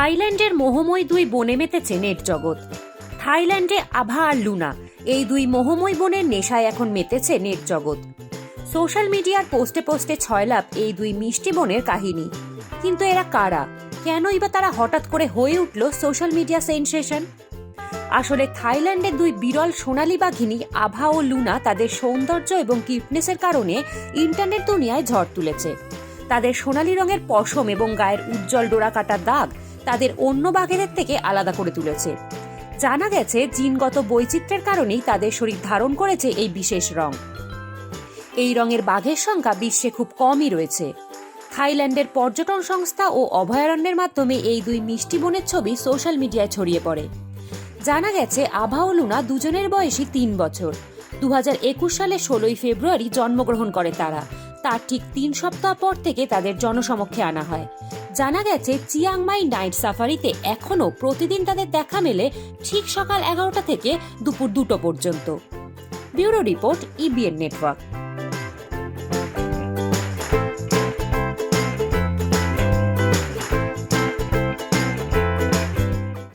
থাইল্যান্ডের মোহময় দুই বনে মেতেছে নেট জগৎ। থাইল্যান্ডে আভা আর লুনা, এই দুই মোহময় বোনের নেশায় এখন মেতেছে নেট জগৎ। সোশ্যাল মিডিয়ার পোস্টে পোস্টে ছয়লাভ এই দুই মিষ্টি বোনের কাহিনী। কিন্তু এরা কারা, কেনই বা তারা হঠাৎ করে হয়ে উঠল সোশ্যাল মিডিয়া সেনসেশন? আসলে থাইল্যান্ডের দুই বিরল সোনালী বাঘিনী আভা ও লুনা তাদের সৌন্দর্য এবং কিউটনেসের কারণে ইন্টারনেট দুনিয়ায় ঝড় তুলেছে। তাদের সোনালী রঙের পশম এবং গায়ের উজ্জ্বল ডোরাকাটা দাগ তাদের অন্য বাঘেদের থেকে আলাদা করে তুলেছে। জানা গেছে জিনগত বৈচিত্র্যের কারণেই তাদের শরীর ধারণ করেছে এই বিশেষ রং। এই রঙের বাঘের সংখ্যা বিশ্বে খুব কমই রয়েছে। থাইল্যান্ডের পর্যটন সংস্থা ও অভয়ারণ্যের মাধ্যমে এই দুই মিষ্টি বোনের ছবি সোশ্যাল মিডিয়ায় ছড়িয়ে পড়ে। জানা গেছে আভা ও লুনা দুজনের বয়সী ৩ বছর। 2021 সালে 16 ফেব্রুয়ারি জন্মগ্রহণ করে তারা। তার ঠিক 3 সপ্তাহ পর থেকে তাদের জনসমক্ষে আনা হয়। জানা গেছে চিয়াংমাই নাইট সাফারিতে এখনও প্রতিদিন তাদের দেখা মেলে ঠিক সকাল 11টা থেকে দুপুর 2টো পর্যন্ত। Bureau report, IBN network.